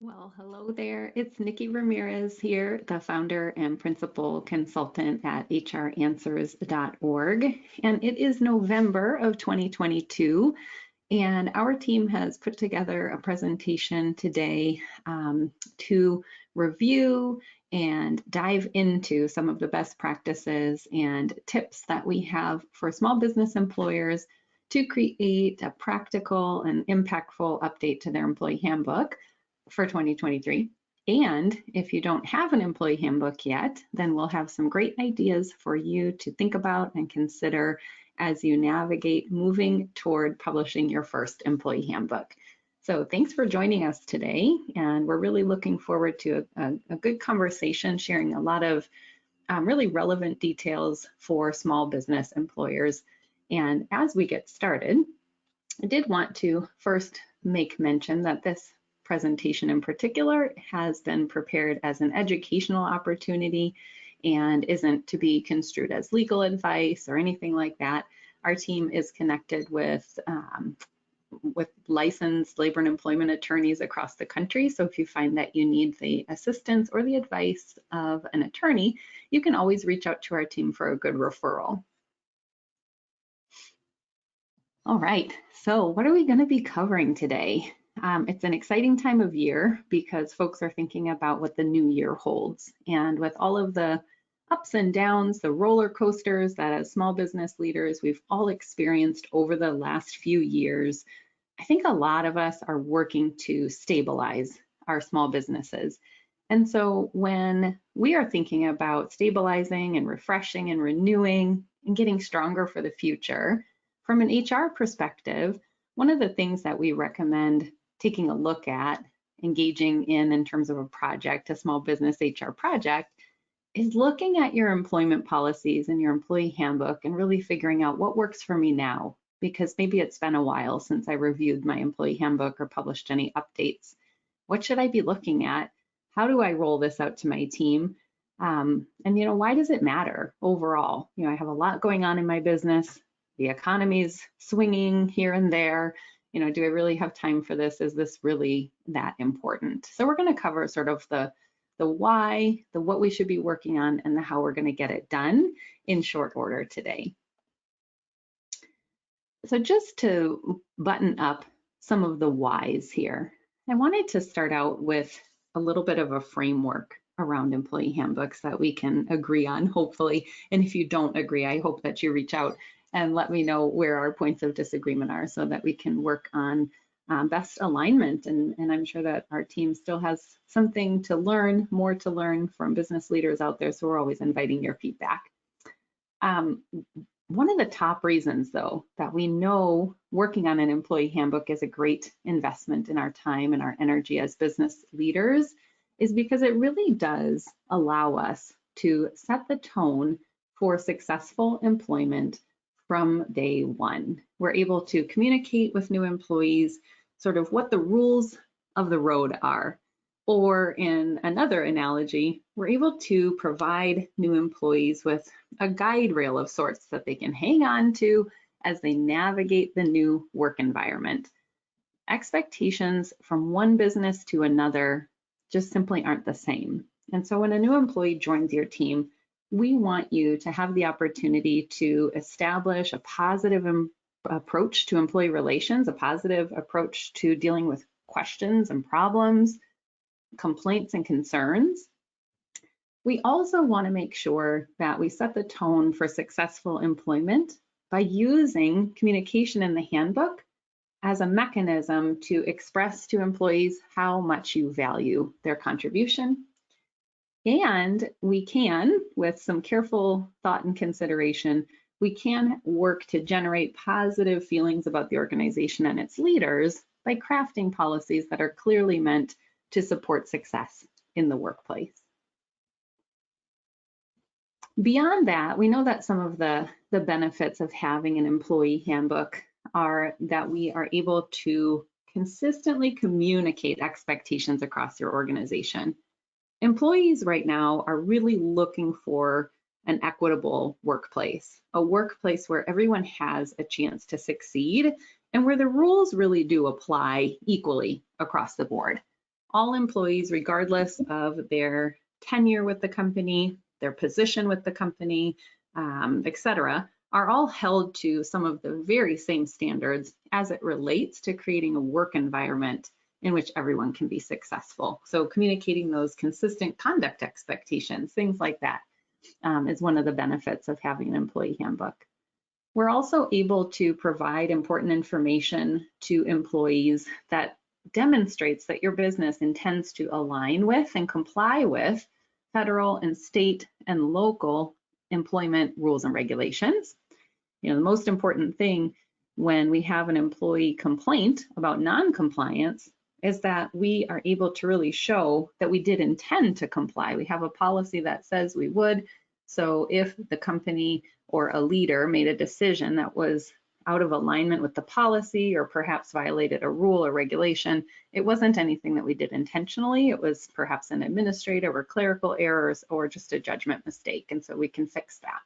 Well, hello there. It's Nikki Ramirez here, the founder and principal consultant at hranswers.org. And it is November of 2022. And our team has put together a presentation today to review and dive into some of the best practices and tips that we have for small business employers to create a practical and impactful update to their employee handbook for 2023. And if you don't have an employee handbook yet, then we'll have some great ideas for you to think about and consider as you navigate moving toward publishing your first employee handbook. So thanks for joining us today. And we're really looking forward to a good conversation, sharing a lot of really relevant details for small business employers. And as we get started, I did want to first make mention that this presentation in particular has been prepared as an educational opportunity and isn't to be construed as legal advice or anything like that. Our team is connected with licensed labor and employment attorneys across the country. So if you find that you need the assistance or the advice of an attorney, you can always reach out to our team for a good referral. All right, so what are we going to be covering today? It's an exciting time of year because folks are thinking about what the new year holds. And with all of the ups and downs, the roller coasters that as small business leaders we've all experienced over the last few years, I think a lot of us are working to stabilize our small businesses. And so when we are thinking about stabilizing and refreshing and renewing and getting stronger for the future, from an HR perspective, one of the things that we recommend taking a look at, engaging in terms of a project, a small business HR project, is looking at your employment policies and your employee handbook and really figuring out what works for me now, because maybe it's been a while since I reviewed my employee handbook or published any updates. What should I be looking at? How do I roll this out to my team? And why does it matter overall? I have a lot going on in my business. The economy's swinging here and there. Do I really have time for this? Is this really that important? So we're going to cover sort of the why, the what we should be working on, and the how we're going to get it done in short order today. So just to button up some of the whys here, I wanted to start out with a little bit of a framework around employee handbooks that we can agree on, hopefully. And if you don't agree, I hope that you reach out and let me know where our points of disagreement are so that we can work on best alignment. And I'm sure that our team still has something to learn, more to learn from business leaders out there. So we're always inviting your feedback. One of the top reasons, though, that we know working on an employee handbook is a great investment in our time and our energy as business leaders is because it really does allow us to set the tone for successful employment from day one. We're able to communicate with new employees sort of what the rules of the road are. Or in another analogy, we're able to provide new employees with a guide rail of sorts that they can hang on to as they navigate the new work environment. Expectations from one business to another just simply aren't the same. And so when a new employee joins your team, we want you to have the opportunity to establish a positive approach to employee relations, a positive approach to dealing with questions and problems, complaints and concerns. We also want to make sure that we set the tone for successful employment by using communication in the handbook as a mechanism to express to employees how much you value their contribution. And we can, with some careful thought and consideration, we can work to generate positive feelings about the organization and its leaders by crafting policies that are clearly meant to support success in the workplace. Beyond that, we know that some of the benefits of having an employee handbook are that we are able to consistently communicate expectations across your organization. Employees right now are really looking for an equitable workplace, a workplace where everyone has a chance to succeed and where the rules really do apply equally across the board. all employees, regardless of their tenure with the company, their position with the company, et cetera, are all held to some of the very same standards as it relates to creating a work environment in which everyone can be successful. So communicating those consistent conduct expectations, things like that, is one of the benefits of having an employee handbook. We're also able to provide important information to employees that demonstrates that your business intends to align with and comply with federal and state and local employment rules and regulations. You know, the most important thing when we have an employee complaint about non-compliance is that we are able to really show that we did intend to comply. We have a policy that says we would. So if the company or a leader made a decision that was out of alignment with the policy or perhaps violated a rule or regulation, it wasn't anything that we did intentionally. It was perhaps an administrative or clerical errors or just a judgment mistake. And so we can fix that.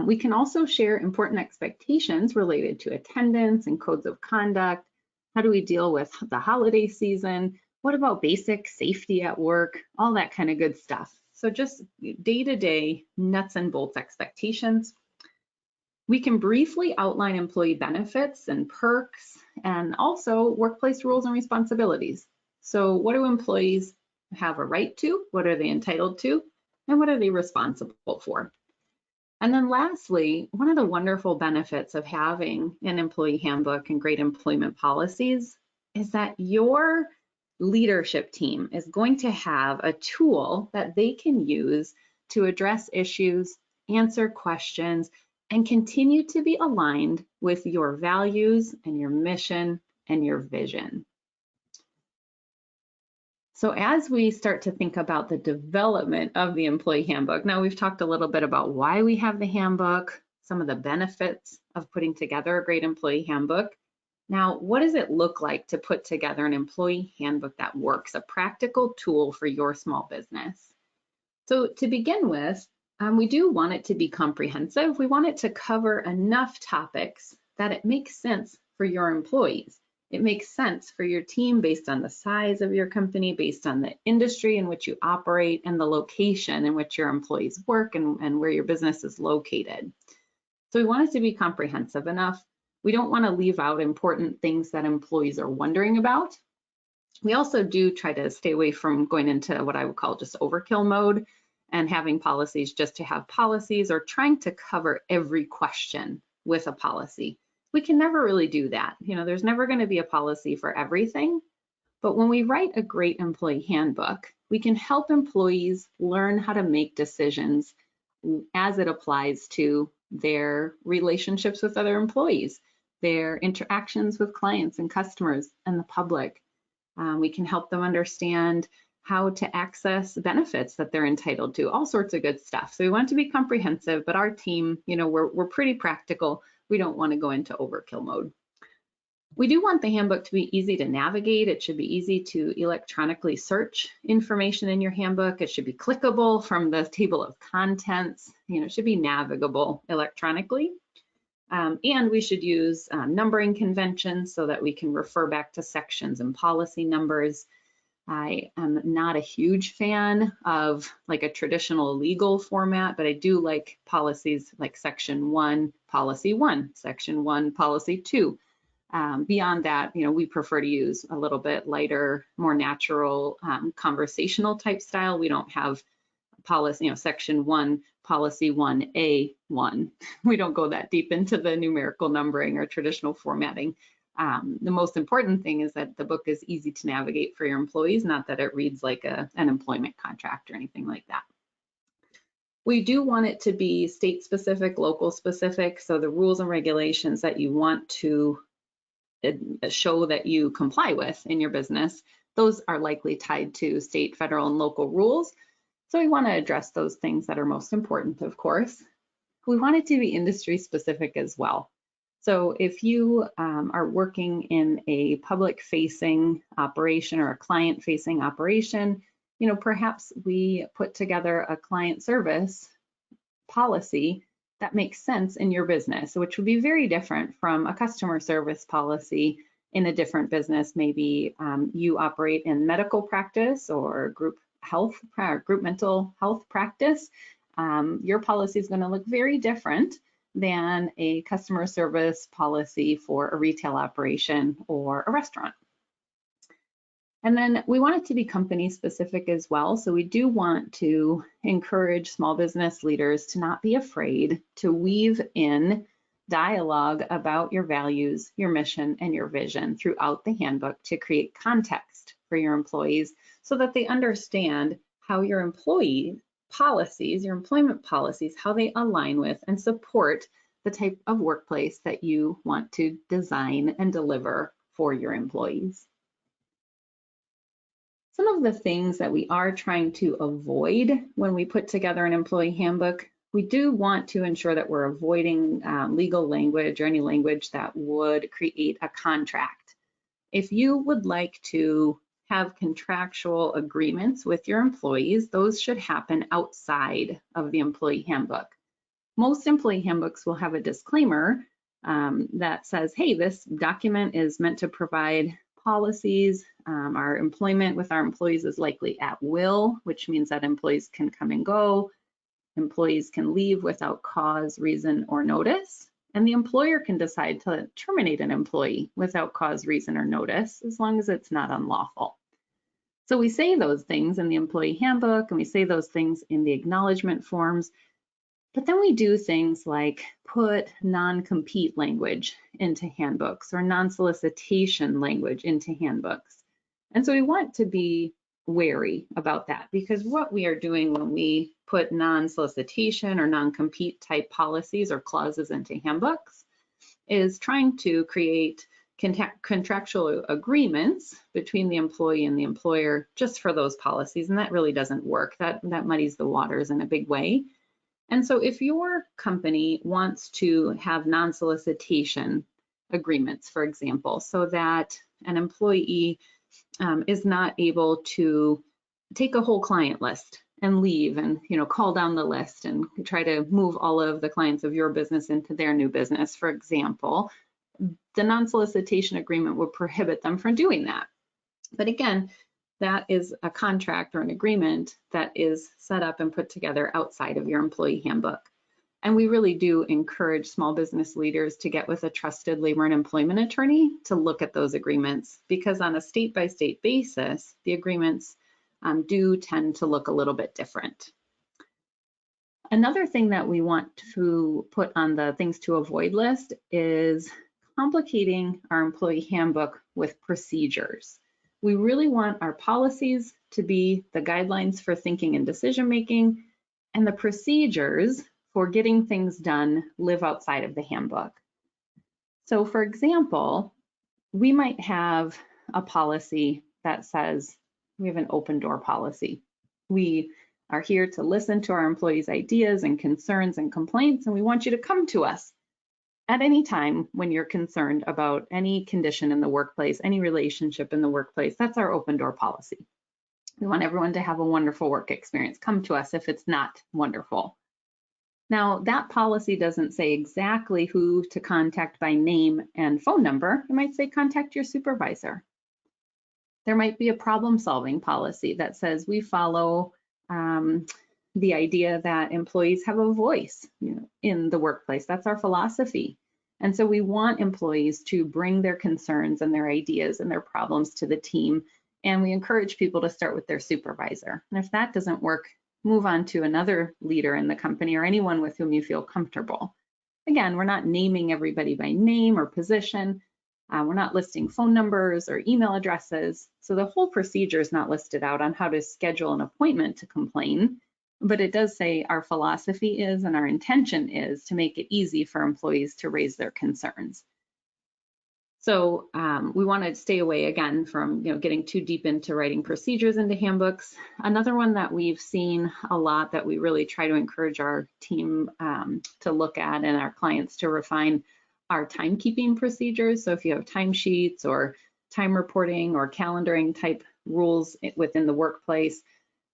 We can also share important expectations related to attendance and codes of conduct. How do we deal with the holiday season? What about basic safety at work? All that kind of good stuff. So just day-to-day nuts and bolts expectations. We can briefly outline employee benefits and perks and also workplace rules and responsibilities. So what do employees have a right to? What are they entitled to? And what are they responsible for? And then lastly, one of the wonderful benefits of having an employee handbook and great employment policies is that your leadership team is going to have a tool that they can use to address issues, answer questions, and continue to be aligned with your values and your mission and your vision. So as we start to think about the development of the employee handbook, now we've talked a little bit about why we have the handbook, some of the benefits of putting together a great employee handbook. Now, what does it look like to put together an employee handbook that works, a practical tool for your small business? So to begin with, we do want it to be comprehensive. We want it to cover enough topics that it makes sense for your employees. It makes sense for your team based on the size of your company, based on the industry in which you operate, and the location in which your employees work and where your business is located. So we want it to be comprehensive enough. We don't want to leave out important things that employees are wondering about. We also do try to stay away from going into what I would call just overkill mode and having policies just to have policies or trying to cover every question with a policy. We can never really do that. You know, there's never going to be a policy for everything. But when we write a great employee handbook, we can help employees learn how to make decisions as it applies to their relationships with other employees, their interactions with clients and customers and the public. We can help them understand how to access benefits that they're entitled to, all sorts of good stuff. So we want it to be comprehensive, but our team, you know, we're pretty practical. We don't want to go into overkill mode. We do want the handbook to be easy to navigate. It should be easy to electronically search information in your handbook. It should be clickable from the table of contents. You know, it should be navigable electronically. And we should use numbering conventions so that we can refer back to sections and policy numbers. I am not a huge fan of like a traditional legal format, but I do like policies like Section 1, Policy 1, Section 1, Policy 2. Beyond that, you know, we prefer to use a little bit lighter, more natural, conversational type style. We don't have policy, you know, Section 1, Policy 1A1. We don't go that deep into the numerical numbering or traditional formatting. The most important thing is that the book is easy to navigate for your employees, not that it reads like an employment contract or anything like that. We do want it to be state specific, local specific, so the rules and regulations that you want to show that you comply with in your business, those are likely tied to state, federal, and local rules. So we want to address those things that are most important, of course. We want it to be industry specific as well. So if you are working in a public-facing operation or a client-facing operation, you know, perhaps we put together a client service policy that makes sense in your business, which would be very different from a customer service policy in a different business. Maybe you operate in medical practice or group mental health practice. Your policy is going to look very different than a customer service policy for a retail operation or a restaurant. And then we want it to be company specific as well. So we do want to encourage small business leaders to not be afraid to weave in dialogue about your values, your mission, and your vision throughout the handbook to create context for your employees so that they understand how your employee policies, your employment policies, how they align with and support the type of workplace that you want to design and deliver for your employees. Some of the things that we are trying to avoid when we put together an employee handbook, we do want to ensure that we're avoiding legal language or any language that would create a contract. If you would like to have contractual agreements with your employees, those should happen outside of the employee handbook. Most employee handbooks will have a disclaimer that says, hey, this document is meant to provide policies. Our employment with our employees is likely at will, which means that employees can come and go. Employees can leave without cause, reason, or notice. And the employer can decide to terminate an employee without cause, reason, or notice, as long as it's not unlawful. So we say those things in the employee handbook, and we say those things in the acknowledgement forms. But then we do things like put non-compete language into handbooks or non-solicitation language into handbooks. And so we want to be wary about that, because what we are doing when we put non-solicitation or non-compete type policies or clauses into handbooks is trying to create contractual agreements between the employee and the employer just for those policies. And that really doesn't work. That muddies the waters in a big way. And so if your company wants to have non-solicitation agreements, for example, so that an employee is not able to take a whole client list and leave and call down the list and try to move all of the clients of your business into their new business, for example, the non-solicitation agreement would prohibit them from doing that. But again, that is a contract or an agreement that is set up and put together outside of your employee handbook. And we really do encourage small business leaders to get with a trusted labor and employment attorney to look at those agreements, because on a state-by-state basis, the agreements do tend to look a little bit different. Another thing that we want to put on the things to avoid list is complicating our employee handbook with procedures. We really want our policies to be the guidelines for thinking and decision making, and the procedures for getting things done live outside of the handbook. So for example, we might have a policy that says we have an open door policy. We are here to listen to our employees' ideas and concerns and complaints, and we want you to come to us at any time when you're concerned about any condition in the workplace, any relationship in the workplace. That's our open door policy. We want everyone to have a wonderful work experience. Come to us if it's not wonderful. Now, that policy doesn't say exactly who to contact by name and phone number. It might say contact your supervisor. There might be a problem-solving policy that says we follow the idea that employees have a voice, in the workplace. That's our philosophy. And so we want employees to bring their concerns and their ideas and their problems to the team. And we encourage people to start with their supervisor. And if that doesn't work, move on to another leader in the company or anyone with whom you feel comfortable. Again, we're not naming everybody by name or position. We're not listing phone numbers or email addresses. So the whole procedure is not listed out on how to schedule an appointment to complain. But it does say our philosophy is and our intention is to make it easy for employees to raise their concerns. So we want to stay away again from getting too deep into writing procedures into handbooks. Another one that we've seen a lot that we really try to encourage our team to look at and our clients to refine are timekeeping procedures. So if you have timesheets or time reporting or calendaring type rules within the workplace,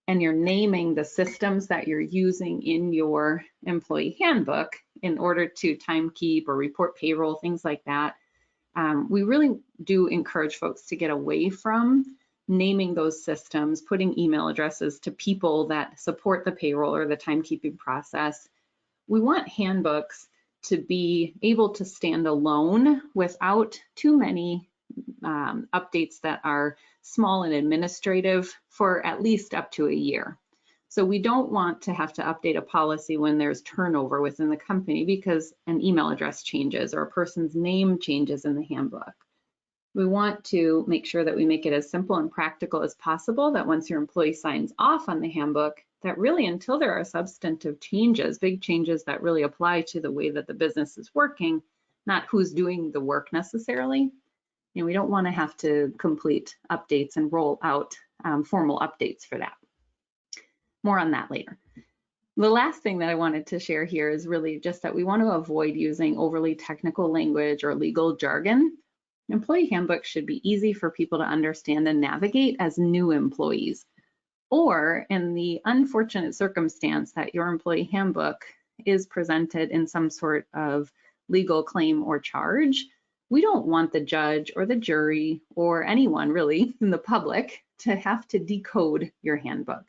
and you're naming the systems that you're using in your employee handbook in order to timekeep or report payroll, things like that, We really do encourage folks to get away from naming those systems, putting email addresses to people that support the payroll or the timekeeping process. We want handbooks to be able to stand alone without too many updates that are small and administrative for at least up to a year. So we don't want to have to update a policy when there's turnover within the company because an email address changes or a person's name changes in the handbook. We want to make sure that we make it as simple and practical as possible, that once your employee signs off on the handbook, that really until there are substantive changes, big changes that really apply to the way that the business is working, not who's doing the work necessarily. And we don't want to have to complete updates and roll out formal updates for that. More on that later. The last thing that I wanted to share here is really just that we want to avoid using overly technical language or legal jargon. Employee handbooks should be easy for people to understand and navigate as new employees. Or in the unfortunate circumstance that your employee handbook is presented in some sort of legal claim or charge, we don't want the judge or the jury or anyone really in the public to have to decode your handbook.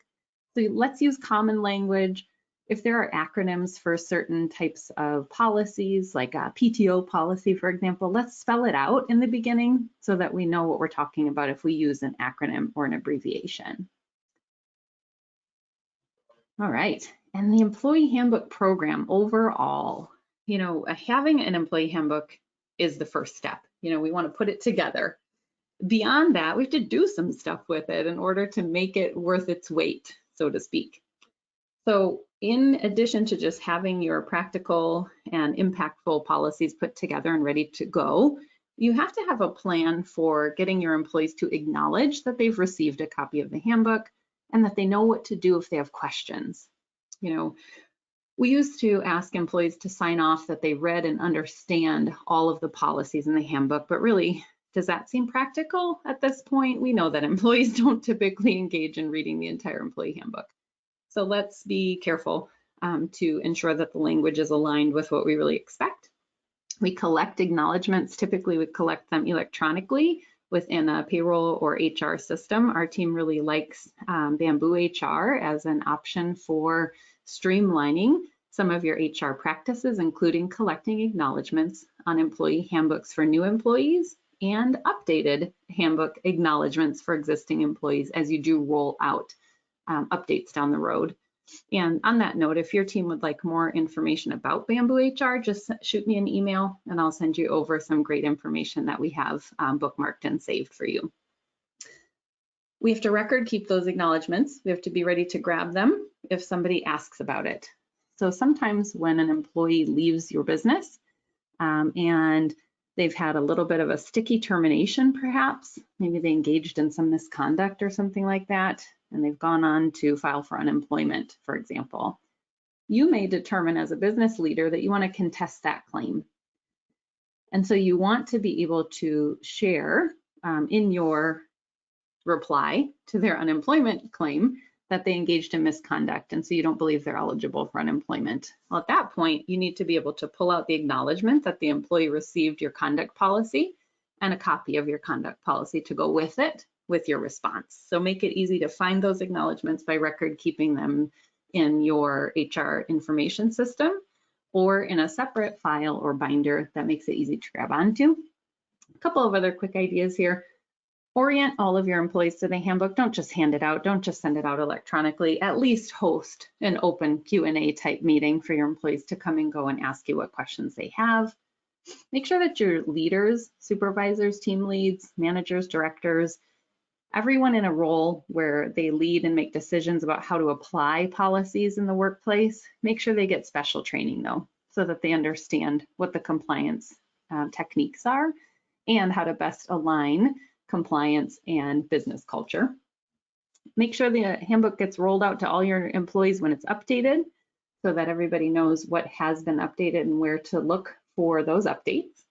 So let's use common language. If there are acronyms for certain types of policies, like a PTO policy, for example, let's spell it out in the beginning so that we know what we're talking about if we use an acronym or an abbreviation. All right, and the employee handbook program overall, having an employee handbook is the first step. We want to put it together. Beyond that, we have to do some stuff with it in order to make it worth its weight, so to speak. So in addition to just having your practical and impactful policies put together and ready to go, you have to have a plan for getting your employees to acknowledge that they've received a copy of the handbook and that they know what to do if they have questions. We used to ask employees to sign off that they read and understand all of the policies in the handbook, but really, does that seem practical at this point? We know that employees don't typically engage in reading the entire employee handbook. So let's be careful to ensure that the language is aligned with what we really expect. We collect acknowledgements. Typically, we collect them electronically within a payroll or HR system. Our team really likes Bamboo HR as an option for streamlining some of your HR practices, including collecting acknowledgements on employee handbooks for new employees and updated handbook acknowledgements for existing employees as you do roll out updates down the road. And on that note, if your team would like more information about Bamboo HR, just shoot me an email and I'll send you over some great information that we have bookmarked and saved for you. We have to record keep those acknowledgements. We have to be ready to grab them if somebody asks about it. So sometimes when an employee leaves your business and they've had a little bit of a sticky termination, perhaps, maybe they engaged in some misconduct or something like that, and they've gone on to file for unemployment, for example. You may determine as a business leader that you want to contest that claim. And so you want to be able to share in your reply to their unemployment claim that they engaged in misconduct, and so you don't believe they're eligible for unemployment. Well, at that point, you need to be able to pull out the acknowledgement that the employee received your conduct policy and a copy of your conduct policy to go with it with your response. So make it easy to find those acknowledgements by record keeping them in your HR information system or in a separate file or binder that makes it easy to grab onto. A couple of other quick ideas here. Orient all of your employees to the handbook. Don't just hand it out. Don't just send it out electronically. At least host an open Q&A type meeting for your employees to come and go and ask you what questions they have. Make sure that your leaders, supervisors, team leads, managers, directors, everyone in a role where they lead and make decisions about how to apply policies in the workplace, make sure they get special training though, so that they understand what the compliance techniques are and how to best align compliance and business culture. Make sure the handbook gets rolled out to all your employees when it's updated so that everybody knows what has been updated and where to look for those updates.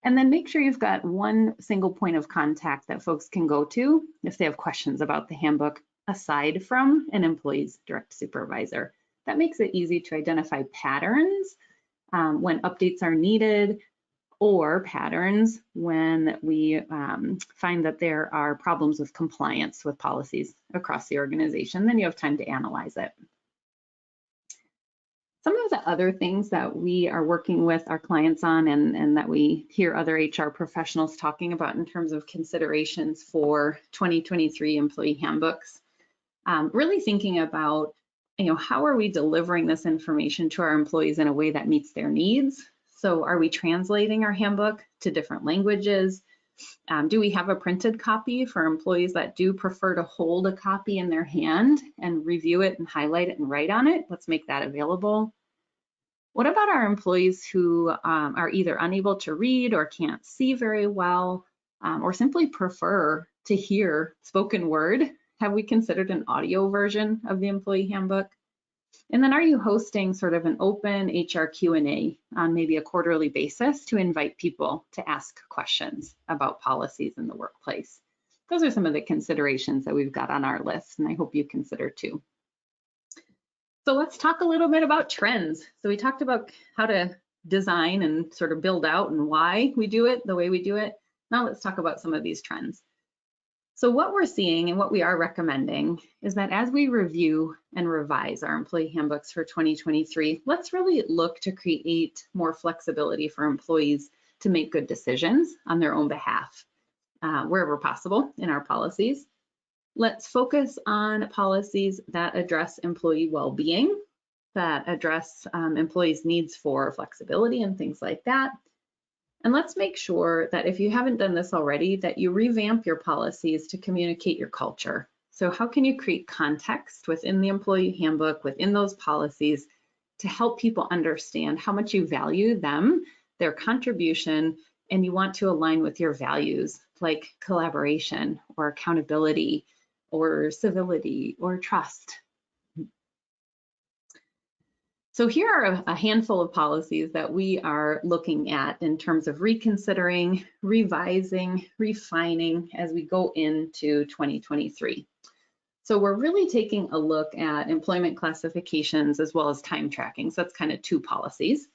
And then make sure you've got one single point of contact that folks can go to if they have questions about the handbook, aside from an employee's direct supervisor. That makes it easy to identify patterns when updates are needed, or patterns when we find that there are problems with compliance with policies across the organization. Then you have time to analyze it. Some of the other things that we are working with our clients on and that we hear other HR professionals talking about in terms of considerations for 2023 employee handbooks, really thinking about, how are we delivering this information to our employees in a way that meets their needs? So are we translating our handbook to different languages? Do we have a printed copy for employees that do prefer to hold a copy in their hand and review it and highlight it and write on it? Let's make that available. What about our employees who are either unable to read or can't see very well, or simply prefer to hear spoken word? Have we considered an audio version of the employee handbook? And then are you hosting sort of an open HR Q&A on maybe a quarterly basis to invite people to ask questions about policies in the workplace? Those are some of the considerations that we've got on our list, and I hope you consider too. So let's talk a little bit about trends. So we talked about how to design and sort of build out and why we do it the way we do it. Now let's talk about some of these trends. So what we're seeing and what we are recommending is that as we review and revise our employee handbooks for 2023, let's really look to create more flexibility for employees to make good decisions on their own behalf, wherever possible in our policies. Let's focus on policies that address employee well-being, that address employees' needs for flexibility and things like that. And let's make sure that if you haven't done this already, that you revamp your policies to communicate your culture. So how can you create context within the employee handbook, within those policies, to help people understand how much you value them, their contribution, and you want to align with your values like collaboration or accountability or civility or trust. So here are a handful of policies that we are looking at in terms of reconsidering, revising, refining as we go into 2023. So we're really taking a look at employment classifications as well as time tracking. So that's kind of two policies.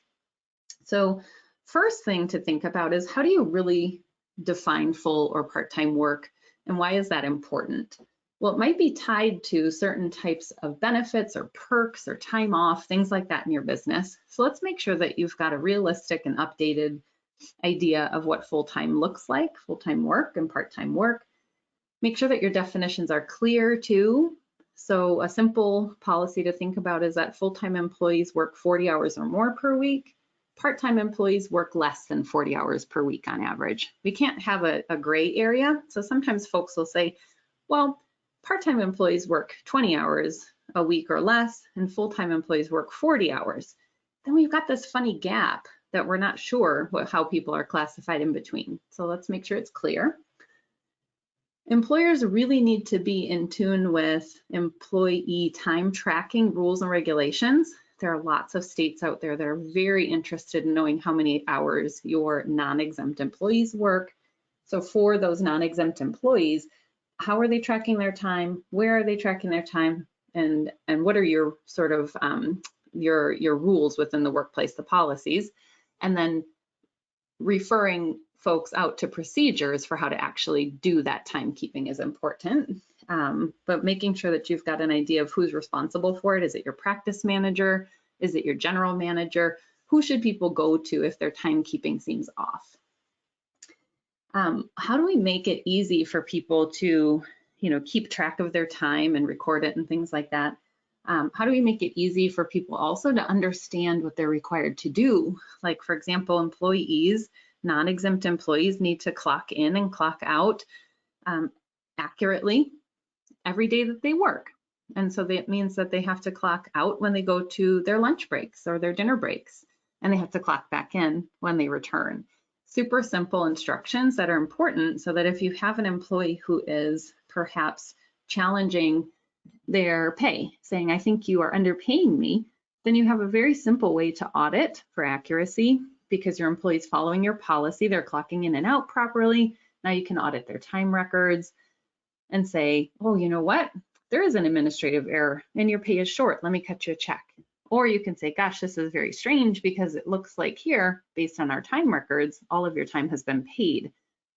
So first thing to think about is how do you really define full or part-time work, and why is that important? Well, it might be tied to certain types of benefits or perks or time off, things like that in your business. So let's make sure that you've got a realistic and updated idea of what full-time looks like, full-time work and part-time work. Make sure that your definitions are clear too. So a simple policy to think about is that full-time employees work 40 hours or more per week. Part-time employees work less than 40 hours per week on average. We can't have a gray area. So sometimes folks will say, well, part-time employees work 20 hours a week or less, and full-time employees work 40 hours. Then we've got this funny gap that we're not sure how people are classified in between. So let's make sure it's clear. Employers really need to be in tune with employee time tracking rules and regulations. There are lots of states out there that are very interested in knowing how many hours your non-exempt employees work. So for those non-exempt employees, how are they tracking their time? Where are they tracking their time? And what are your sort of your rules within the workplace, the policies? And then referring folks out to procedures for how to actually do that timekeeping is important. But making sure that you've got an idea of who's responsible for it. Is it your practice manager? Is it your general manager? Who should people go to if their timekeeping seems off? How do we make it easy for people to, keep track of their time and record it and things like that? How do we make it easy for people also to understand what they're required to do? Like, for example, employees, non-exempt employees need to clock in and clock out accurately every day that they work. And so that means that they have to clock out when they go to their lunch breaks or their dinner breaks, and they have to clock back in when they return. Super simple instructions that are important so that if you have an employee who is perhaps challenging their pay, saying, I think you are underpaying me, then you have a very simple way to audit for accuracy because your employee's following your policy, they're clocking in and out properly. Now you can audit their time records and say, oh, you know what? There is an administrative error and your pay is short. Let me cut you a check. Or you can say, gosh, this is very strange because it looks like here, based on our time records, all of your time has been paid.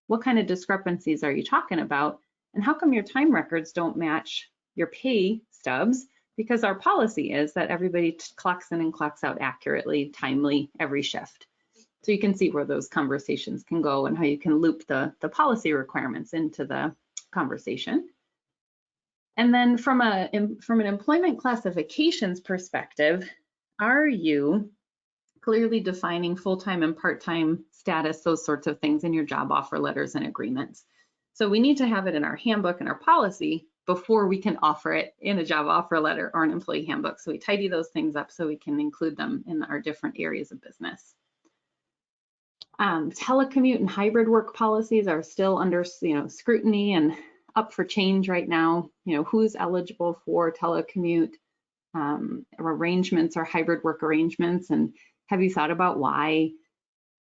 What kind of discrepancies are you talking about? And how come your time records don't match your pay stubs? Because our policy is that everybody clocks in and clocks out accurately, timely, every shift. So you can see where those conversations can go and how you can loop the policy requirements into the conversation. And then from an employment classifications perspective, are you clearly defining full-time and part-time status, those sorts of things in your job offer letters and agreements? So we need to have it in our handbook and our policy before we can offer it in a job offer letter or an employee handbook. So we tidy those things up so we can include them in our different areas of business. Telecommute and hybrid work policies are still under scrutiny and up for change right now. Who's eligible for telecommute arrangements or hybrid work arrangements, and have you thought about why?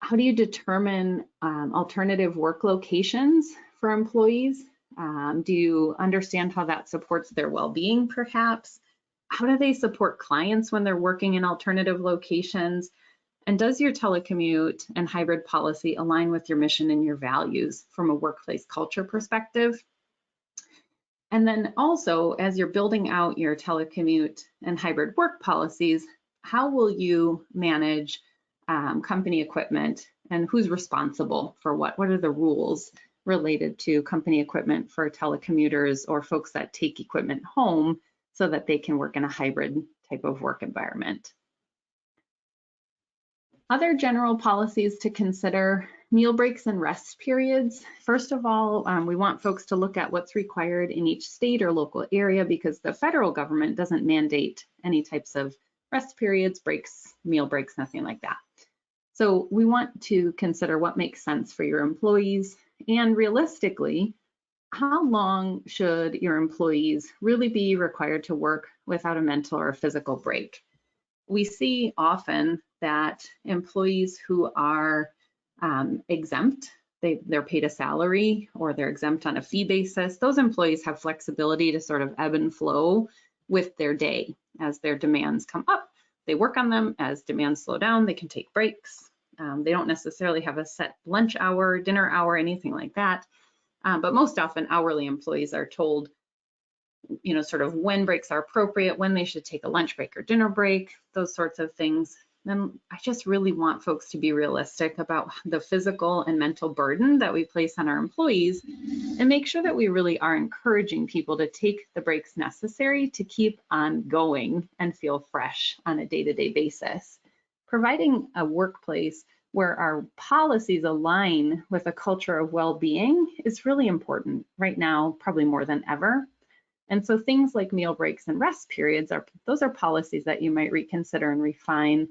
How do you determine alternative work locations for employees? Do you understand how that supports their well-being perhaps? How do they support clients when they're working in alternative locations? And does your telecommute and hybrid policy align with your mission and your values from a workplace culture perspective? And then also, as you're building out your telecommute and hybrid work policies, how will you manage company equipment, and who's responsible for what? What are the rules related to company equipment for telecommuters or folks that take equipment home so that they can work in a hybrid type of work environment? Other general policies to consider: meal breaks and rest periods. First of all, we want folks to look at what's required in each state or local area, because the federal government doesn't mandate any types of rest periods, breaks, meal breaks, nothing like that. So we want to consider what makes sense for your employees, and realistically, how long should your employees really be required to work without a mental or physical break? We see often that employees who are exempt, they're paid a salary or they're exempt on a fee basis, those employees have flexibility to sort of ebb and flow with their day. As their demands come up, they work on them. As demands slow down, they can take breaks. They don't necessarily have a set lunch hour, dinner hour, anything like that. But most often hourly employees are told sort of when breaks are appropriate, when they should take a lunch break or dinner break, those sorts of things. And I just really want folks to be realistic about the physical and mental burden that we place on our employees, and make sure that we really are encouraging people to take the breaks necessary to keep on going and feel fresh on a day-to-day basis. Providing a workplace where our policies align with a culture of well-being is really important right now, probably more than ever. And so things like meal breaks and rest periods those are policies that you might reconsider and refine,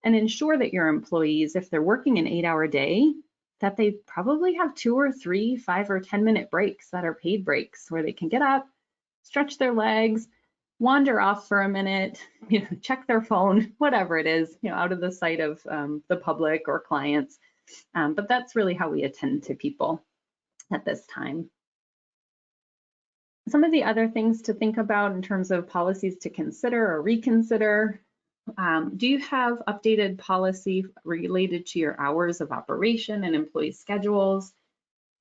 and ensure that your employees, if they're working an 8-hour day, that they probably have 2 or 3, 5 or 10-minute breaks that are paid breaks, where they can get up, stretch their legs, wander off for a minute, check their phone, whatever it is, out of the sight of the public or clients. But that's really how we attend to people at this time. Some of the other things to think about in terms of policies to consider or reconsider: do you have updated policy related to your hours of operation and employee schedules?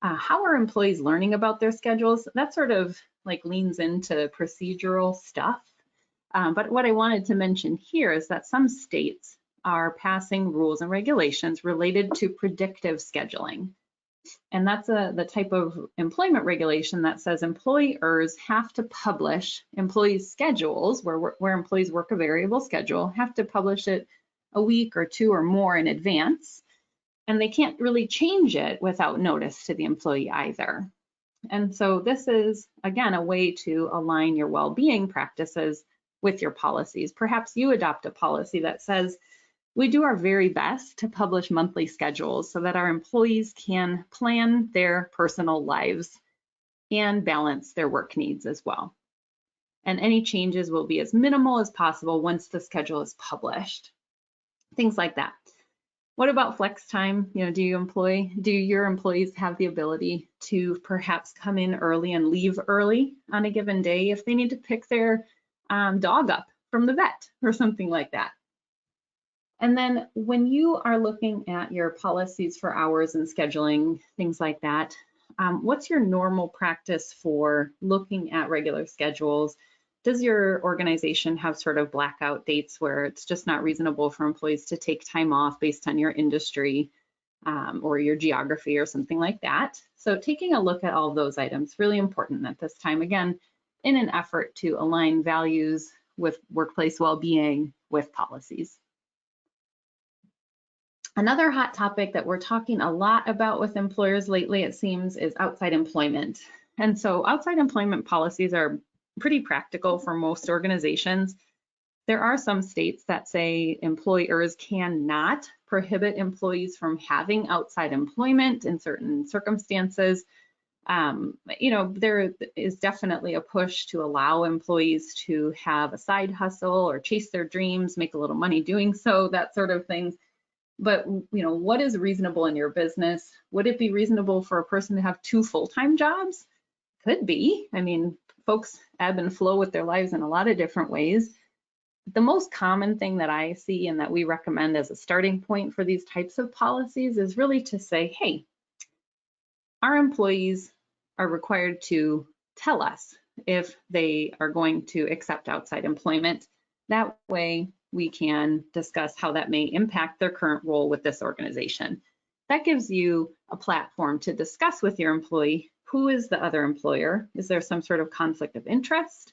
How are employees learning about their schedules? That sort of leans into procedural stuff. But what I wanted to mention here is that some states are passing rules and regulations related to predictive scheduling. And that's the type of employment regulation that says employers have to publish employees' schedules, where employees work a variable schedule, have to publish it a week or 2 or more in advance. And they can't really change it without notice to the employee either. And so this is, again, a way to align your well-being practices with your policies. Perhaps you adopt a policy that says, we do our very best to publish monthly schedules so that our employees can plan their personal lives and balance their work needs as well. And any changes will be as minimal as possible once the schedule is published. Things like that. What about flex time? Do your employees have the ability to perhaps come in early and leave early on a given day if they need to pick their dog up from the vet or something like that. And then when you are looking at your policies for hours and scheduling, things like that, what's your normal practice for looking at regular schedules? Does your organization have sort of blackout dates where it's just not reasonable for employees to take time off based on your industry or your geography or something like that? So taking a look at all those items, really important at this time, again, in an effort to align values with workplace well-being with policies. Another hot topic that we're talking a lot about with employers lately, it seems, is outside employment. And so outside employment policies are pretty practical for most organizations. There are some states that say employers cannot prohibit employees from having outside employment in certain circumstances. There is definitely a push to allow employees to have a side hustle or chase their dreams, make a little money doing so, that sort of thing. But, what is reasonable in your business? Would it be reasonable for a person to have 2 full-time jobs? Could be. I mean, folks ebb and flow with their lives in a lot of different ways. The most common thing that I see and that we recommend as a starting point for these types of policies is really to say, hey, our employees are required to tell us if they are going to accept outside employment. That way, we can discuss how that may impact their current role with this organization. That gives you a platform to discuss with your employee, who is the other employer? Is there some sort of conflict of interest?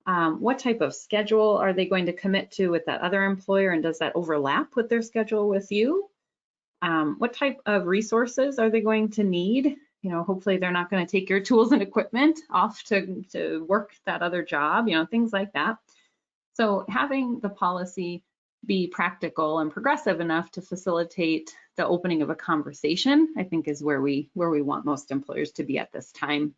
What type of schedule are they going to commit to with that other employer, and does that overlap with their schedule with you? What type of resources are they going to need? Hopefully they're not going to take your tools and equipment off to work that other job, things like that. So having the policy be practical and progressive enough to facilitate the opening of a conversation, I think, is where we want most employers to be at this time.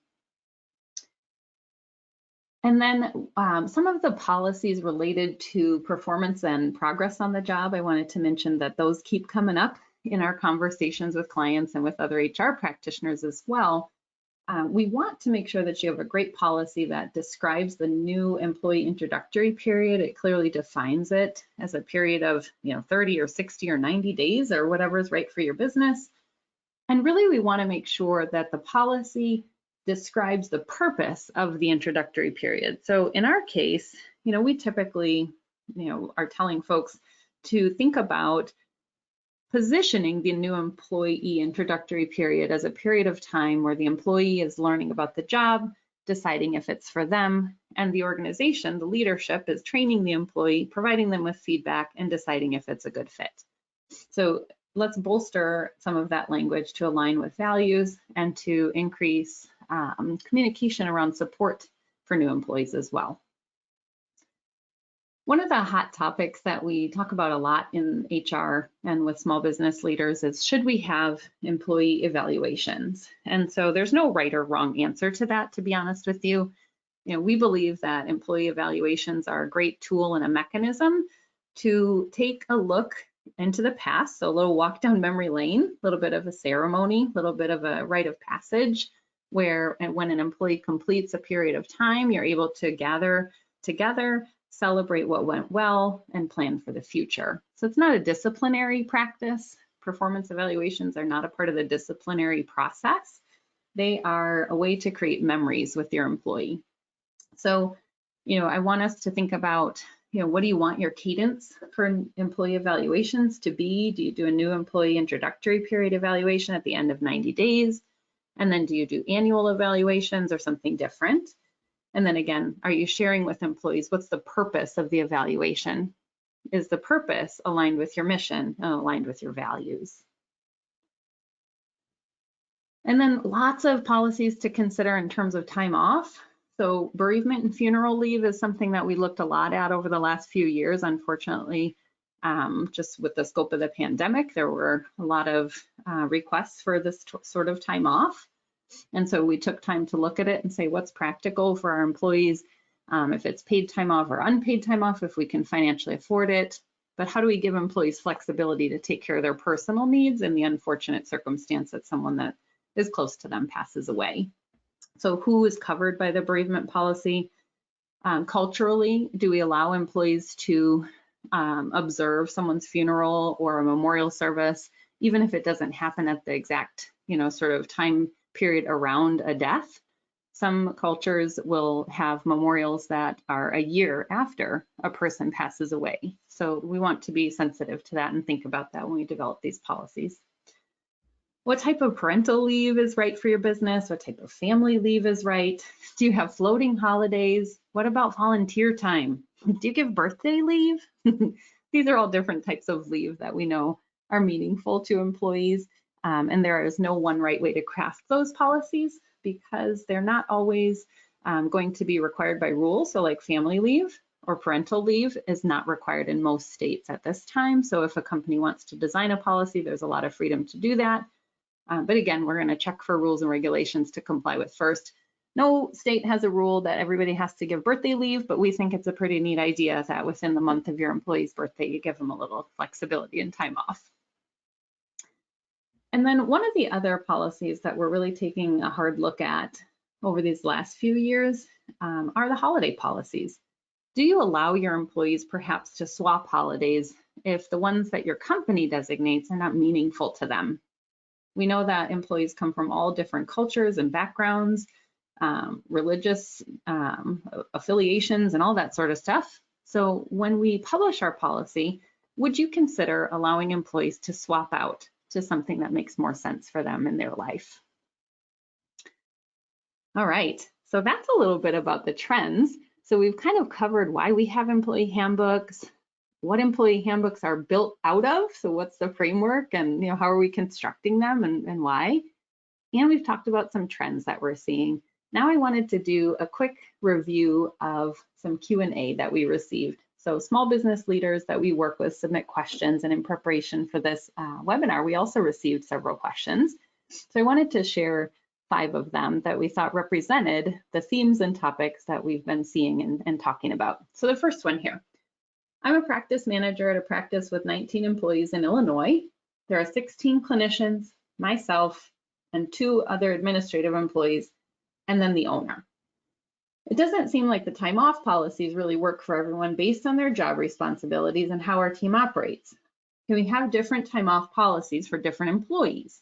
And then some of the policies related to performance and progress on the job, I wanted to mention that those keep coming up in our conversations with clients and with other HR practitioners as well. We want to make sure that you have a great policy that describes the new employee introductory period. It clearly defines it as a period of 30 or 60 or 90 days or whatever is right for your business. And really, we want to make sure that the policy describes the purpose of the introductory period. So in our case, we typically, are telling folks to think about positioning the new employee introductory period as a period of time where the employee is learning about the job, deciding if it's for them, and the organization, the leadership, is training the employee, providing them with feedback, and deciding if it's a good fit. So let's bolster some of that language to align with values and to increase communication around support for new employees as well. One of the hot topics that we talk about a lot in HR and with small business leaders is, should we have employee evaluations? And so there's no right or wrong answer to that, to be honest with you. We believe that employee evaluations are a great tool and a mechanism to take a look into the past, so a little walk down memory lane, a little bit of a ceremony, a little bit of a rite of passage, where when an employee completes a period of time, you're able to gather together, celebrate what went well, and plan for the future. So it's not a disciplinary practice. Performance evaluations are not a part of the disciplinary process. They are a way to create memories with your employee. So, I want us to think about, what do you want your cadence for employee evaluations to be? Do you do a new employee introductory period evaluation at the end of 90 days? And then do you do annual evaluations or something different? And then again, are you sharing with employees what's the purpose of the evaluation? Is the purpose aligned with your mission and aligned with your values? And then lots of policies to consider in terms of time off. So bereavement and funeral leave is something that we looked a lot at over the last few years. Unfortunately, just with the scope of the pandemic, there were a lot of requests for this sort of time off. And so we took time to look at it and say, what's practical for our employees, if it's paid time off or unpaid time off, if we can financially afford it. But how do we give employees flexibility to take care of their personal needs in the unfortunate circumstance that someone that is close to them passes away? So who is covered by the bereavement policy? Culturally, do we allow employees to observe someone's funeral or a memorial service, even if it doesn't happen at the exact, sort of time period around a death? Some cultures will have memorials that are a year after a person passes away. So we want to be sensitive to that and think about that when we develop these policies. What type of parental leave is right for your business? What type of family leave is right? Do you have floating holidays? What about volunteer time? Do you give birthday leave? These are all different types of leave that we know are meaningful to employees. And there is no one right way to craft those policies because they're not always going to be required by rules. So like family leave or parental leave is not required in most states at this time. So if a company wants to design a policy, there's a lot of freedom to do that. But again, we're going to check for rules and regulations to comply with first. No state has a rule that everybody has to give birthday leave, but we think it's a pretty neat idea that within the month of your employee's birthday, you give them a little flexibility and time off. And then one of the other policies that we're really taking a hard look at over these last few years are the holiday policies. Do you allow your employees perhaps to swap holidays if the ones that your company designates are not meaningful to them? We know that employees come from all different cultures and backgrounds, religious affiliations, and all that sort of stuff. So when we publish our policy, would you consider allowing employees to swap out to something that makes more sense for them in their life? All right, so that's a little bit about the trends. So we've kind of covered why we have employee handbooks, what employee handbooks are built out of. So what's the framework and how are we constructing them and why? And we've talked about some trends that we're seeing. Now I wanted to do a quick review of some Q&A that we received. So small business leaders that we work with submit questions, and in preparation for this webinar, we also received several questions. So I wanted to share 5 of them that we thought represented the themes and topics that we've been seeing and talking about. So the first one here. I'm a practice manager at a practice with 19 employees in Illinois. There are 16 clinicians, myself, and 2 other administrative employees, and then the owner. It doesn't seem like the time off policies really work for everyone based on their job responsibilities and how our team operates. Can we have different time off policies for different employees?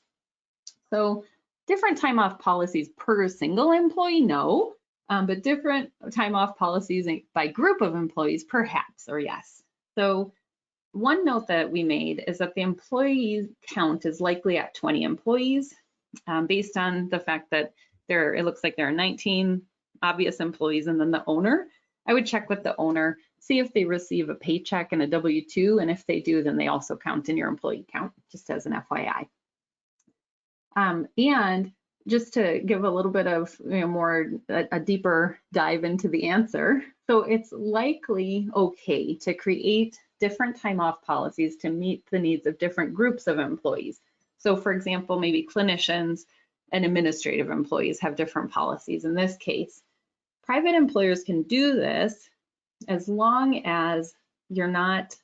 So different time off policies per single employee, no. But different time off policies by group of employees, perhaps, or yes. So one note that we made is that the employee count is likely at 20 employees based on the fact that it looks like there are 19 obvious employees and then the owner. I would check with the owner, see if they receive a paycheck and a W-2, and if they do, then they also count in your employee count, just as an FYI. And just to give a little bit of a deeper dive into the answer. So it's likely okay to create different time off policies to meet the needs of different groups of employees. So for example, maybe clinicians and administrative employees have different policies. In this case, private employers can do this as long as you're not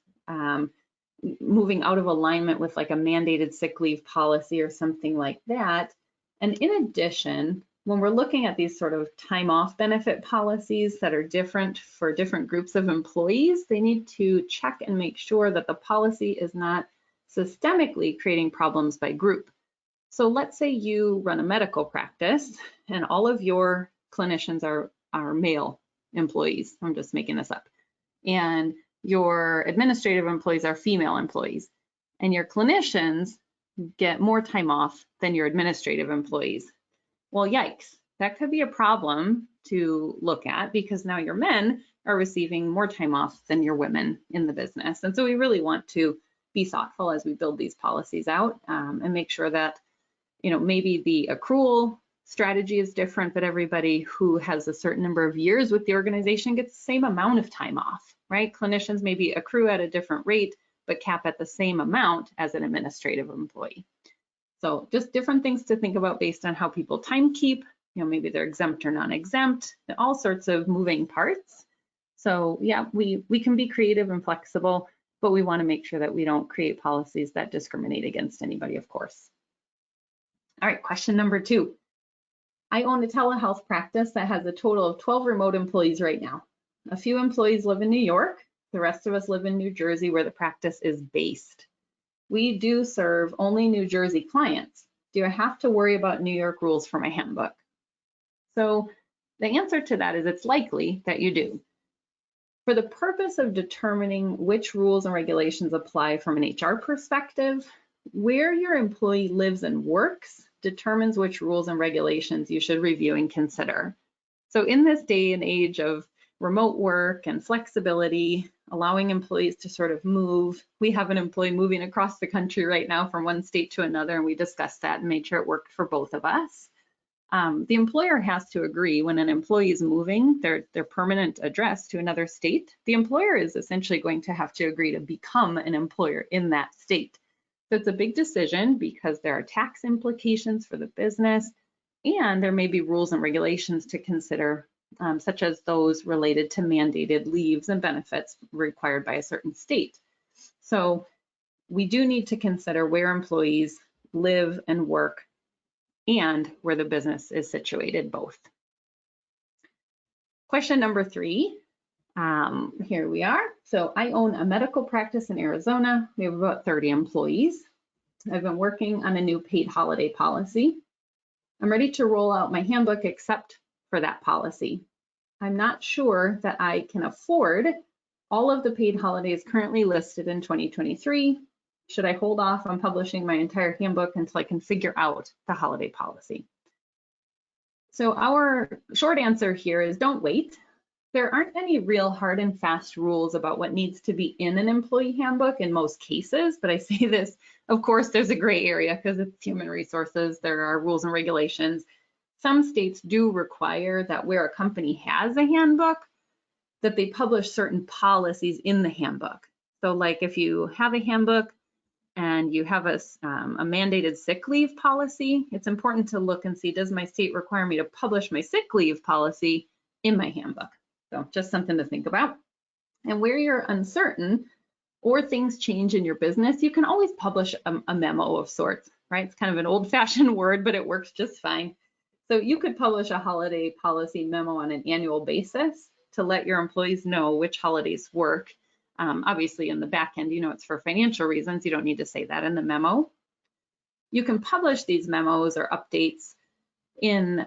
moving out of alignment with like a mandated sick leave policy or something like that. And in addition, when we're looking at these sort of time off benefit policies that are different for different groups of employees, they need to check and make sure that the policy is not systemically creating problems by group. So let's say you run a medical practice and all of your clinicians are male employees. I'm just making this up. And your administrative employees are female employees. And your clinicians get more time off than your administrative employees. Well, yikes, that could be a problem to look at because now your men are receiving more time off than your women in the business. And so we really want to be thoughtful as we build these policies out and make sure that, maybe the accrual strategy is different, but everybody who has a certain number of years with the organization gets the same amount of time off, right? Clinicians maybe accrue at a different rate, but cap at the same amount as an administrative employee. So just different things to think about based on how people time keep, maybe they're exempt or non-exempt, all sorts of moving parts. So yeah, we can be creative and flexible, but we want to make sure that we don't create policies that discriminate against anybody, of course. All right, question number 2. I own a telehealth practice that has a total of 12 remote employees right now. A few employees live in New York. The rest of us live in New Jersey, where the practice is based. We do serve only New Jersey clients. Do I have to worry about New York rules for my handbook? So the answer to that is it's likely that you do. For the purpose of determining which rules and regulations apply from an HR perspective, where your employee lives and works determines which rules and regulations you should review and consider. So in this day and age of remote work and flexibility, allowing employees to sort of move, we have an employee moving across the country right now from one state to another, and we discussed that and made sure it worked for both of us. The employer has to agree when an employee is moving their permanent address to another state. The employer is essentially going to have to agree to become an employer in that state. So it's a big decision because there are tax implications for the business, and there may be rules and regulations to consider, such as those related to mandated leaves and benefits required by a certain state. So we do need to consider where employees live and work and where the business is situated, both. Question number 3, here we are. So I own a medical practice in Arizona. We have about 30 employees. I've been working on a new paid holiday policy. I'm ready to roll out my handbook except for that policy. I'm not sure that I can afford all of the paid holidays currently listed in 2023. Should I hold off on publishing my entire handbook until I can figure out the holiday policy? So our short answer here is don't wait. There aren't any real hard and fast rules about what needs to be in an employee handbook in most cases, but I say this, of course, there's a gray area because it's human resources. There are rules and regulations. Some states do require that where a company has a handbook, that they publish certain policies in the handbook. So like if you have a handbook and you have a mandated sick leave policy, it's important to look and see, does my state require me to publish my sick leave policy in my handbook? So just something to think about. And where you're uncertain or things change in your business, you can always publish a memo of sorts, right? It's kind of an old-fashioned word, but it works just fine. So you could publish a holiday policy memo on an annual basis to let your employees know which holidays work. Obviously in the back end, you know, it's for financial reasons. You don't need to say that in the memo. You can publish these memos or updates in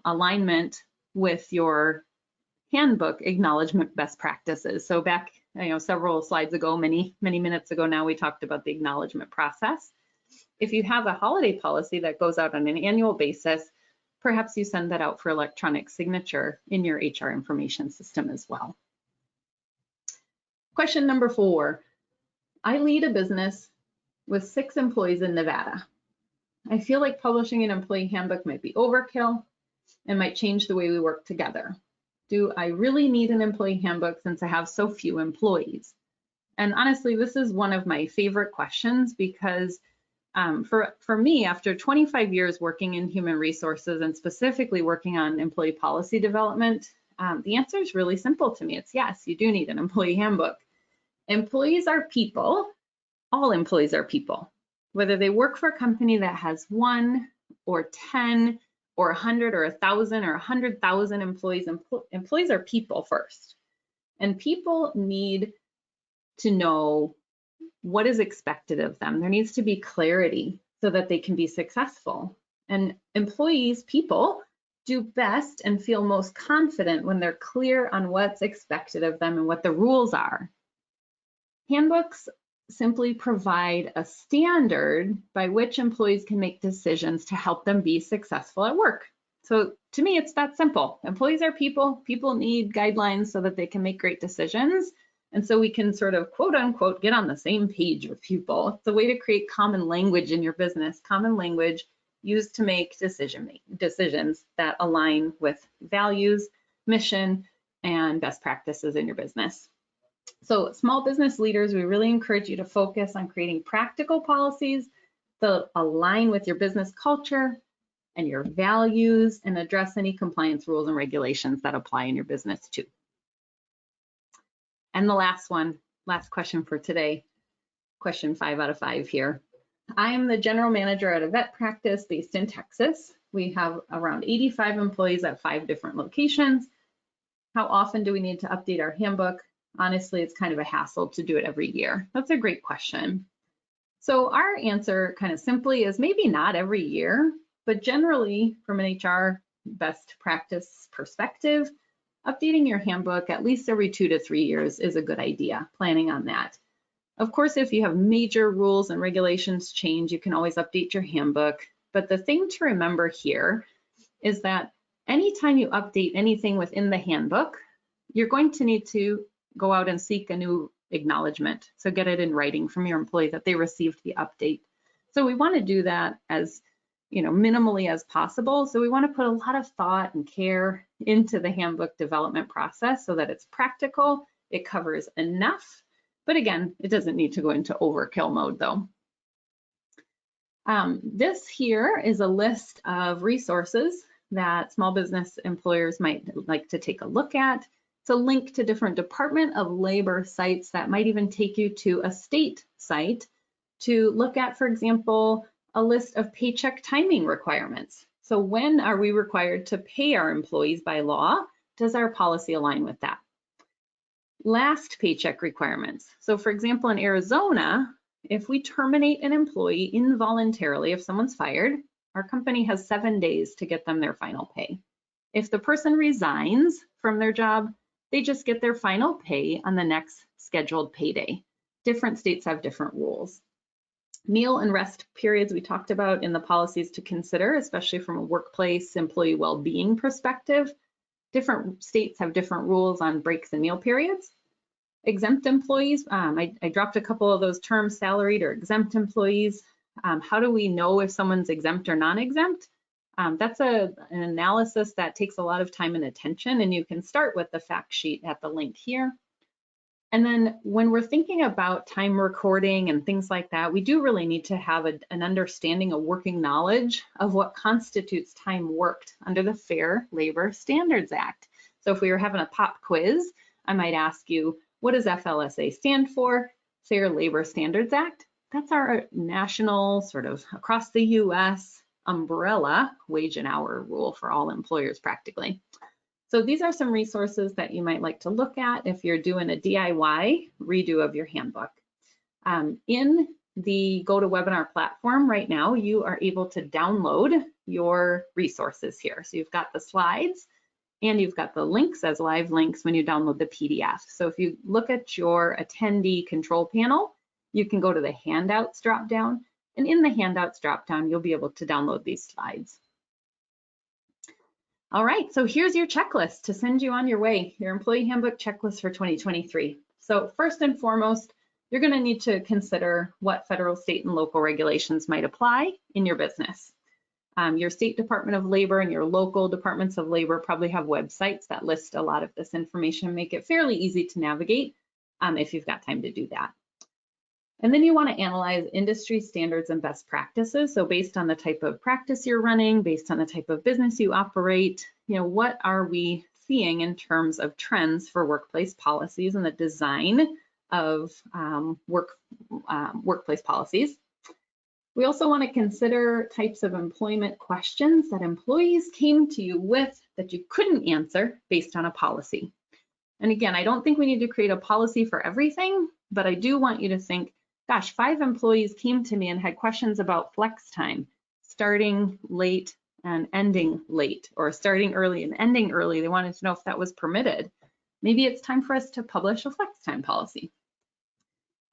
alignment with your handbook acknowledgement best practices. So back, several slides ago, many minutes ago now, we talked about the acknowledgement process. If you have a holiday policy that goes out on an annual basis, perhaps you send that out for electronic signature in your HR information system as well. Question number 4, I lead a business with 6 employees in Nevada. I feel like publishing an employee handbook might be overkill and might change the way we work together. Do I really need an employee handbook since I have so few employees? And honestly, this is one of my favorite questions because for me, after 25 years working in human resources and specifically working on employee policy development, the answer is really simple to me. It's yes, you do need an employee handbook. Employees are people. All employees are people. Whether they work for a company that has 1 or 10 or 100 or 1,000 or 100,000 employees, employees are people first. And people need to know what is expected of them. There needs to be clarity so that they can be successful. And employees, people, do best and feel most confident when they're clear on what's expected of them and what the rules are. Handbooks simply provide a standard by which employees can make decisions to help them be successful at work. So to me, it's that simple. Employees are people. People need guidelines so that they can make great decisions. And so we can sort of quote unquote get on the same page with people. It's a way to create common language in your business, common language used to make decisions that align with values, mission, and best practices in your business. So small business leaders, we really encourage you to focus on creating practical policies that align with your business culture and your values and address any compliance rules and regulations that apply in your business too. And the last question for today, question 5 out of 5 here. I am the general manager at a vet practice based in Texas. We have around 85 employees at 5 different locations. How often do we need to update our handbook? Honestly, it's kind of a hassle to do it every year. That's a great question. So our answer kind of simply is maybe not every year, but generally from an HR best practice perspective, updating your handbook at least every 2 to 3 years is a good idea, planning on that. Of course, if you have major rules and regulations change, you can always update your handbook. But the thing to remember here is that anytime you update anything within the handbook, you're going to need to go out and seek a new acknowledgement. So get it in writing from your employee that they received the update. So we want to do that as minimally as possible. So we want to put a lot of thought and care into the handbook development process so that it's practical, it covers enough, but again, it doesn't need to go into overkill mode though. This here is a list of resources that small business employers might like to take a look at. It's a link to different Department of Labor sites that might even take you to a state site to look at, for example, a list of paycheck timing requirements. So when are we required to pay our employees by law? Does our policy align with that? Last paycheck requirements. So for example, in Arizona, if we terminate an employee involuntarily, if someone's fired, our company has 7 days to get them their final pay. If the person resigns from their job, they just get their final pay on the next scheduled payday. Different states have different rules. Meal and rest periods we talked about in the policies to consider, especially from a workplace employee well-being perspective. Different states have different rules on breaks and meal periods. Exempt employees, I dropped a couple of those terms, salaried or exempt employees. How do we know if someone's exempt or non-exempt? That's an analysis that takes a lot of time and attention, and you can start with the fact sheet at the link here. And then when we're thinking about time recording and things like that, we do really need to have an understanding, a working knowledge of what constitutes time worked under the Fair Labor Standards Act. So if we were having a pop quiz, I might ask you, what does FLSA stand for? Fair Labor Standards Act. That's our national, sort of across the US umbrella wage and hour rule for all employers practically. So these are some resources that you might like to look at if you're doing a DIY redo of your handbook. In the GoToWebinar platform right now, you are able to download your resources here. So you've got the slides and you've got the links as live links when you download the PDF. So if you look at your attendee control panel, you can go to the handouts dropdown, and in the handouts dropdown, you'll be able to download these slides. All right, so here's your checklist to send you on your way, your employee handbook checklist for 2023. So first and foremost, you're going to need to consider what federal, state, and local regulations might apply in your business. Your state Department of Labor and your local departments of labor probably have websites that list a lot of this information, make it fairly easy to navigate if you've got time to do that. And then you want to analyze industry standards and best practices. So based on the type of practice you're running, based on the type of business you operate, what are we seeing in terms of trends for workplace policies and the design of workplace policies. We also want to consider types of employment questions that employees came to you with that you couldn't answer based on a policy. And again, I don't think we need to create a policy for everything, but I do want you to think, gosh, 5 employees came to me and had questions about flex time, starting late and ending late, or starting early and ending early. They wanted to know if that was permitted. Maybe it's time for us to publish a flex time policy.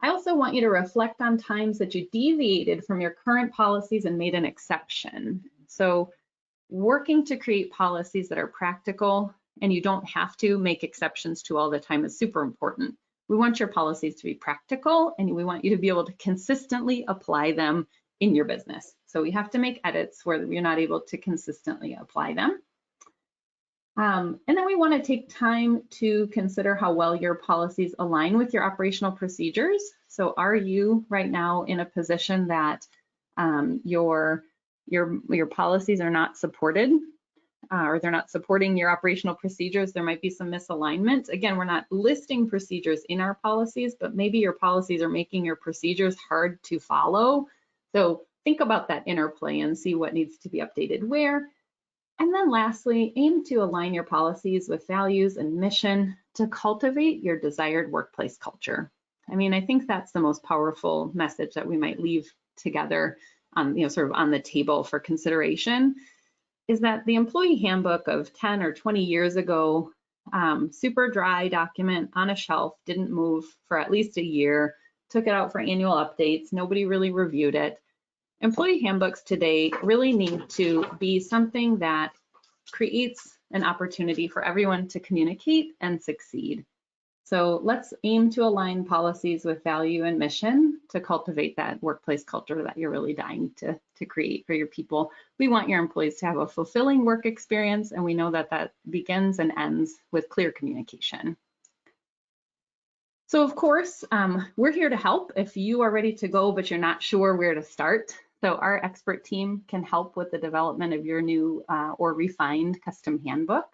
I also want you to reflect on times that you deviated from your current policies and made an exception. So working to create policies that are practical and you don't have to make exceptions to all the time is super important. We want your policies to be practical and we want you to be able to consistently apply them in your business. So we have to make edits where you're not able to consistently apply them. And then we want to take time to consider how well your policies align with your operational procedures. So are you right now in a position that your policies are not supported or they're not supporting your operational procedures? There might be some misalignment. Again, we're not listing procedures in our policies, but maybe your policies are making your procedures hard to follow. So think about that interplay and see what needs to be updated where. And then lastly, aim to align your policies with values and mission to cultivate your desired workplace culture. I mean, I think that's the most powerful message that we might leave together on, sort of on the table for consideration, is that the employee handbook of 10 or 20 years ago, super dry document on a shelf, didn't move for at least a year, took it out for annual updates, nobody really reviewed it. Employee handbooks today really need to be something that creates an opportunity for everyone to communicate and succeed. So let's aim to align policies with value and mission to cultivate that workplace culture that you're really dying to create for your people. We want your employees to have a fulfilling work experience, and we know that that begins and ends with clear communication. So of course, we're here to help if you are ready to go, but you're not sure where to start. So our expert team can help with the development of your new or refined custom handbook.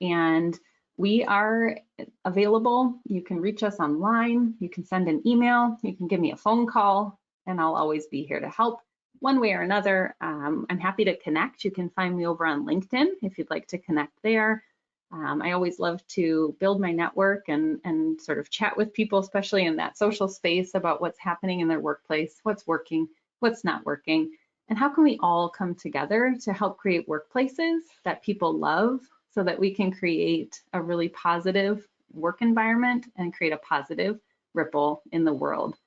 And we are available. You can reach us online. You can send an email. You can give me a phone call, and I'll always be here to help one way or another. I'm happy to connect. You can find me over on LinkedIn if you'd like to connect there. I always love to build my network and sort of chat with people, especially in that social space, about what's happening in their workplace, what's working, what's not working, and how can we all come together to help create workplaces that people love so that we can create a really positive work environment and create a positive ripple in the world.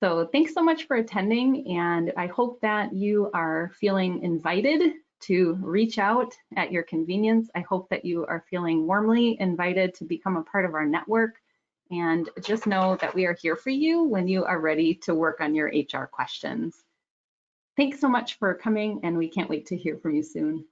So thanks so much for attending, and I hope that you are feeling invited to reach out at your convenience. I hope that you are feeling warmly invited to become a part of our network, and just know that we are here for you when you are ready to work on your HR questions. Thanks so much for coming, and we can't wait to hear from you soon.